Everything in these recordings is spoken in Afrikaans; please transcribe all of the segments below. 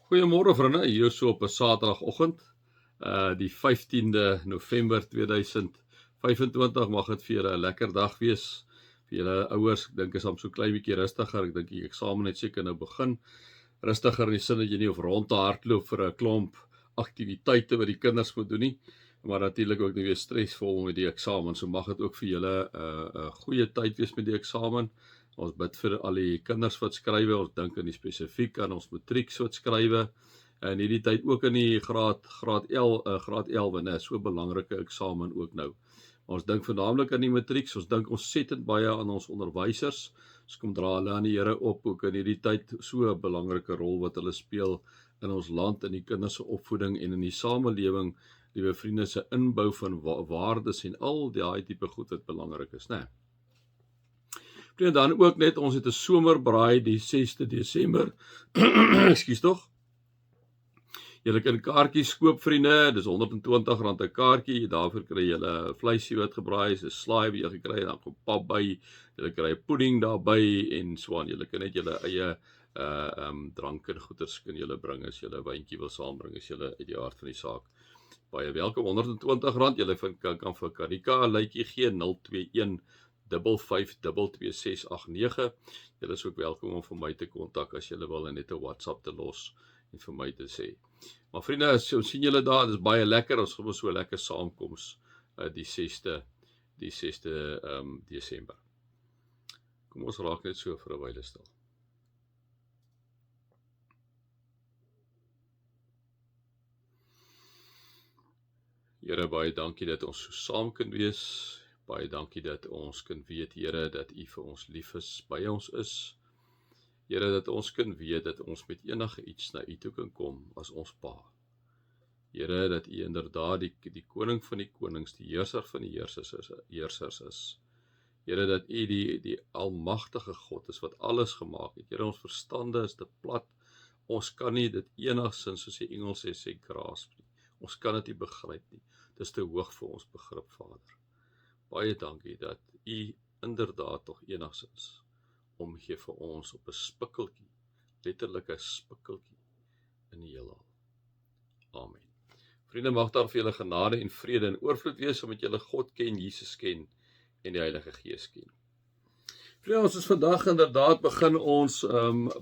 Goeiemôre vriende, hier so op 'n Saterdagoggend, die 15de November 2025. Mag dit vir julle 'n lekker dag wees. Vir julle ouers, ek dink is hom so klein bietjie rustiger. Ek dink die eksamen het seker nou begin. Rustiger in die sin dat jy nie hoef rond te hardloop vir 'n klomp aktiwiteite wat die kinders moet doen nie, maar natuurlik ook nie weer stresvol met die eksamen. So mag dit ook vir julle 'n goeie tyd wees met die eksamen. Ons bid vir al die kinders wat skrywe, ons dink in die spesifiek aan ons matrieks wat skrywe, en hierdie tyd ook in die graad 11, né, so 'n belangrike eksamen ook nou. Ons dink veralnik aan die matrieks, ons dink ontsettend baie aan ons onderwysers. Ons kom dra hulle aan die Here op, ook in hierdie tyd, so 'n belangrike rol wat hulle speel in ons land, in die kinders se opvoeding en in die samelewing, liewe vriende, se inbou van waardes en al daai tipe goed wat belangrik is, né? En dan ook net, ons het 'n somerbraai die 6de Desember. Ekskuus tog. Julle kan kaartjies koop, vriende. Dis R120 'n kaartjie. Daarvoor kry julle vleisie wat gebraai is, 'n slaai wat jy gekry het, dan kom pap by. Julle kry 'n pudding daarby en so aan. Julle kan net julle eie drank en goeders kan julle bring as julle 'n wyntjie wil saambring, as julle uit die aard van die saak. Baie welkom. R120. Julle kan vir Karika 'n lytjie gee, 021 5522689. Julle is ook welkom om vir my te kontak as julle wil en net 'n WhatsApp te los en vir my te sê. Maar vriende, ons sien julle daar, dit is baie lekker. Ons gaan so lekker saamkoms die 6de Desember. Kom ons raak net so vir 'n wyle stil. Here, baie dankie dat ons so saam kan wees. Baie dankie dat ons kan weet, Here, dat U vir ons lief is, by ons is. Here, dat ons kan weet dat ons met enige iets na U toe kan kom as ons Pa. Here, dat U inderdaad die koning van die konings, die heerser van die heersers is. Here, dat U die almagtige God is wat alles gemaak het. Here, ons verstande is te plat. Ons kan nie dit enigsins, soos die Engels sê, grasp nie. Ons kan dit nie begryp nie. Dit is te hoog vir ons begrip, Vader. Baie dankie dat U inderdaad tog enigsins omgee vir ons op 'n spikkeltjie, letterlik 'n spikkeltjie in die heelal. Amen. Vriende, mag daar vir julle genade en vrede en oorvloed wees, omdat julle God ken, Jesus ken en die Heilige Gees ken. Vriende, ons is vandag inderdaad begin ons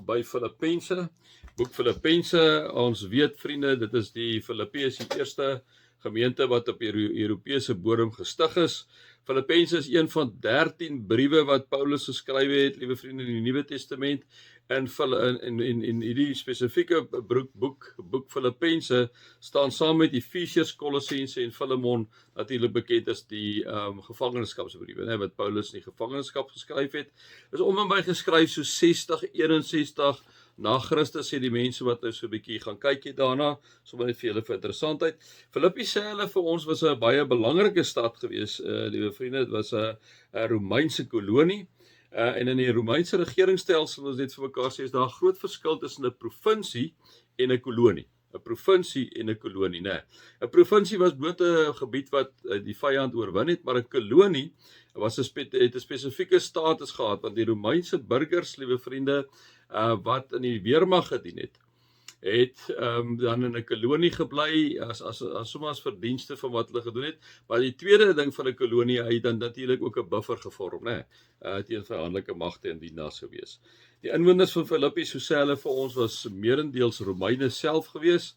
by Filippense, boek Filippense. Ons weet, vriende, dit is die Filippense, die eerste gemeente wat op Europese bodem gestig is. Filippense is een van 13 briewe wat Paulus geskryf het, liewe vriende, in die Nuwe Testament. En hierdie spesifieke boek Filippense staan saam met Efesiërs, Kolossense en Filemon, natuurlik bekend as die gevangenskapsbriewe, wat Paulus in die gevangenskap geskryf het. Is om en by geskryf so 61 na Christus, sê die mense wat nou so 'n bietjie gaan kyk het daarna, sommer net vir julle vir interessantheid. Filippi, sê hulle, vir ons was 'n baie belangrike stad gewees, liewe vriende. Dit was 'n Romeinse kolonie. En in die Romeinse regeringsstelsel, ons net vir mekaar sê, is daar 'n groot verskil tussen 'n provinsie en 'n kolonie. 'n Provinsie en 'n kolonie, né? 'n Provinsie was bloot 'n gebied wat die vyand oorwin het, maar 'n kolonie het 'n spesifieke status gehad, want die Romeinse burgers, liewe vriende, wat in die weermag gedien het dan in 'n kolonie gebly as sommer as verdienste van wat hulle gedoen het. Maar die tweede ding van 'n kolonie, hy het dan natuurlik ook 'n buffer gevorm, né, teen vyhandelike magte en indien daar sou wees. Die inwoners van Filippi, so sê hulle vir ons, was meerendeels Romeine self gewees.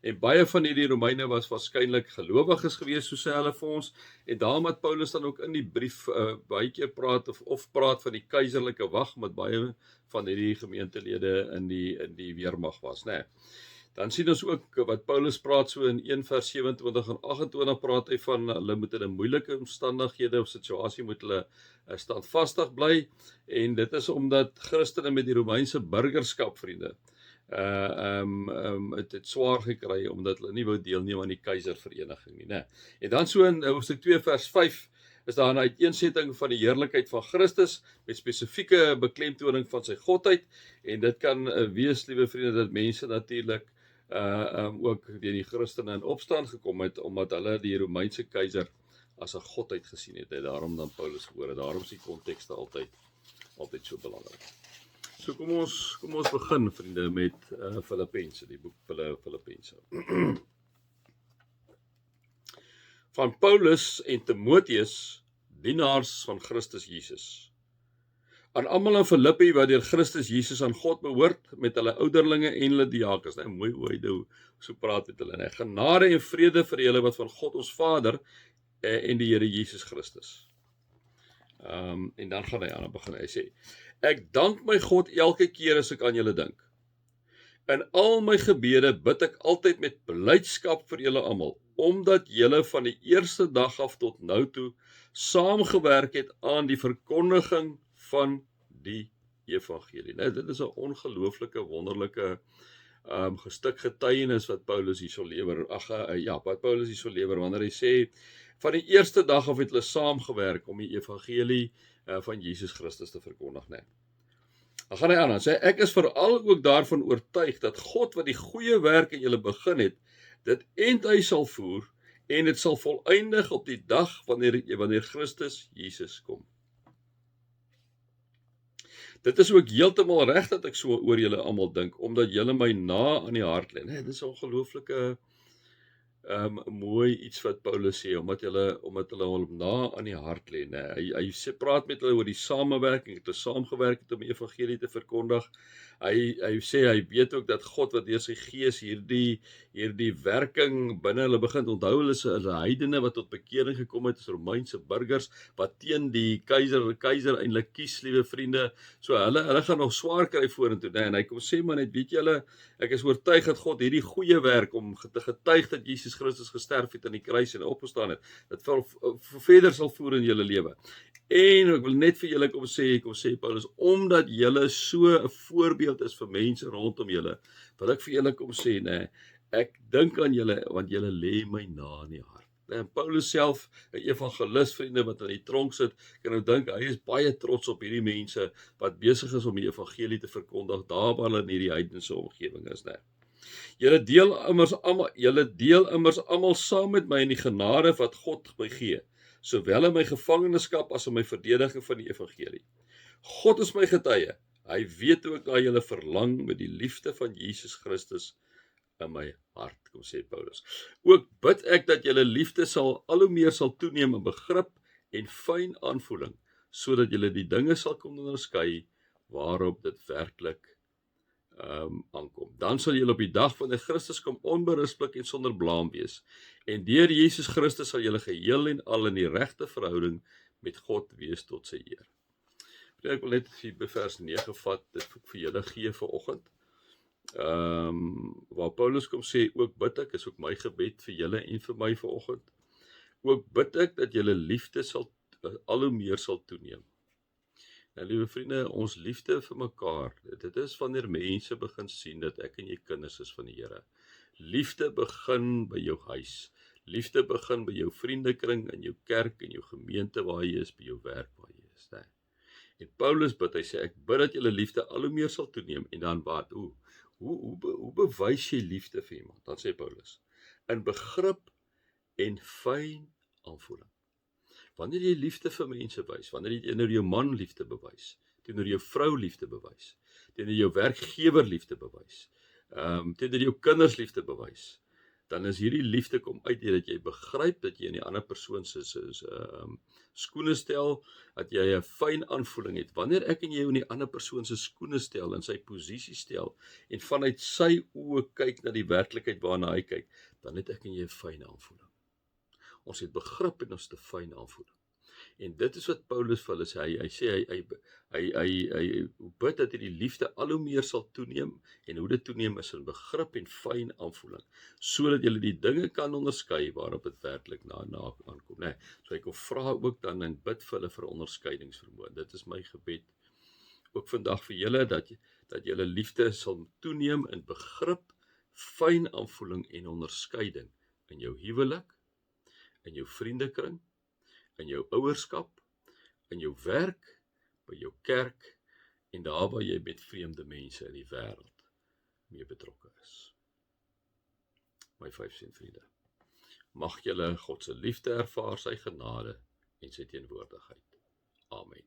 En baie van hierdie Romeine was waarskynlik gelowiges gewees, so sê hulle vir ons. En daarom het Paulus dan ook in die brief baie keer praat van die keiserlike wag, met baie van hierdie gemeentelede in die weermag was, né? Dan sien ons ook wat Paulus praat so in 1 vers 27 en 28, praat hy van hulle moet in 'n moeilike omstandighede of situasie moet hulle standvastig bly. En dit is omdat Christene met die Romeinse burgerskap, vriende, het swaar gekry, omdat hulle nie wou deelneem aan die keizervereniging nie, né? En dan so in hoofstuk 2 vers 5 is daar 'n uiteensetting van die heerlikheid van Christus met spesifieke beklemtoning van sy godheid. En dit kan wees, liewe vriende, dat mense natuurlik ook deur die Christene in opstand gekom het, omdat hulle die Romeinse keiser as 'n godheid gesien het. Daarom dan Paulus gehoor het. Daarom is die kontekste altyd so belangrik. So kom ons begin, vriende, met Filippense, die boek Filippense. Van Paulus en Timoteus, dienaars van Christus Jesus. Aan almal in Filippi wat deur Christus Jesus aan God behoort, met hulle ouderlinge en hulle diakens. Nou mooi hoe hy nou so praat met hulle. Genade en vrede vir julle wat van God ons Vader en die Here Jesus Christus. En dan gaan hy aan begin. Hy sê: Ek dank my God elke keer as ek aan julle dink. In al my gebede bid ek altyd met blydskap vir julle almal, omdat julle van die eerste dag af tot nou toe saamgewerk het aan die verkondiging van die evangelie. Nou, dit is 'n ongelooflike, wonderlike stuk getuienis wat Paulus hierso lewer. Wat Paulus hierso lewer wanneer hy sê van die eerste dag af het hulle saamgewerk om die evangelie van Jesus Christus te verkondig, nee. Dan gaan hy aan en sê, ek is veral ook daarvan oortuig dat God wat die goeie werk in julle begin het, dit eindelik sal voer en dit sal volëindig op die dag wanneer Christus Jesus kom. Dit is ook heeltemal reg dat ek so oor julle almal dink, omdat julle my na aan die hart lê. Nee, dit is 'n ongelooflike mooi iets wat Paulus sê, omdat hulle hom na aan die hart lê. Hy praat met hulle oor die samewerking, het hulle saamgewerk het om die evangelie te verkondig. Hy sê hy weet ook dat God wat deur sy gees hierdie werking binne hulle begin. Onthou hulle is heidene wat tot bekering gekom het, is Romeinse burgers wat teen die keiser eintlik kies, liewe vriende. So hulle gaan nog swaar kry vorentoe, nee. En hy kom sê maar net, weet julle, ek is oortuig dat God hierdie goeie werk om te getuig dat Jesus Christus gesterf het aan die kruis en opgestaan het, dit verder sal voer in julle lewe. En ek wil net vir julle kom sê Paulus, omdat julle so 'n voorbeeld is vir mense rondom julle, wil ek vir julle kom sê, nee, ek dink aan julle, want julle lê my na in die hart. En Paulus self, 'n evangelis, vriende, wat in die tronk sit, kan nou dink, hy is baie trots op hierdie mense, wat besig is om die evangelie te verkondig, daar waar hulle in hierdie heidense omgewing is, nee. Julle deel immers almal saam met my in die genade wat God my gee, sowel in my gevangenskap as in my verdediging van die evangelie. God is my getuie, hy weet ook dat julle verlang met die liefde van Jesus Christus in my hart, kom sê Paulus. Ook bid ek dat julle liefde al hoe meer sal toeneem in begrip en fyn aanvoeling, sodat julle die dinge sal kon onderskei waarop dit werklik aankom. Dan sal julle op die dag wanneer Christus kom onberispelik en sonder blaam wees. En deur Jesus Christus sal julle geheel en al in die regte verhouding met God wees tot sy eer. Ek wil net by vers 9 vat, dit vir julle gee vanoggend. Waar Paulus kom sê, ook bid ek, is ook my gebed vir julle en vir my vanoggend. Ook bid ek dat julle liefde al hoe meer sal toeneem. Nou, liewe vriende, ons liefde vir mekaar, dit is wanneer mense begin sien dat ek en jy kinders is van die Here. Liefde begin by jou huis. Liefde begin by jou vriendekring, in jou kerk, in jou gemeente waar jy is, by jou werk waar jy is. Nee. En Paulus bid, hy sê, ek bid dat julle liefde al hoe meer sal toeneem. En dan wat? Hoe bewys jy liefde vir iemand? Dan sê Paulus, in begrip en fyn aanvoeling. Wanneer jy liefde vir mense wys, wanneer jy teenoor jou man liefde bewys, teenoor jou vrou liefde bewys, teenoor jou werkgewer liefde bewys, teenoor jou kinders liefde bewys, dan is hierdie liefde kom uit dat jy begryp dat jy in die ander persoon se skoene stel, dat jy 'n fyn aanvoeling het. Wanneer ek en jy in die ander persoon se skoene stel, in sy posisie stel, en vanuit sy oë kyk na die werklikheid waarna hy kyk, dan het ek en jy 'n fyn aanvoeling. Ons het begrip en ons het 'n fyn aanvoeling. En dit is wat Paulus vir hulle sê. Hy sê hy bid dat die liefde al hoe meer sal toeneem, en hoe dit toeneem is in begrip en fyn aanvoeling, sodat julle die dinge kan onderskei waarop dit werklik na aankom. Nee, so hy kom vra ook dan en bid vir hulle vir onderskeidingsvermoë. Dit is my gebed ook vandag vir julle, dat julle liefde sal toeneem in begrip, fyn aanvoeling en onderskeiding in jou huwelik, in jou vriendekring, in jou ouerskap, in jou werk, by jou kerk, en daar waar jy met vreemde mense in die wêreld mee betrokke is. My 5 vriende, mag julle God se liefde ervaar, sy genade en sy teenwoordigheid. Amen.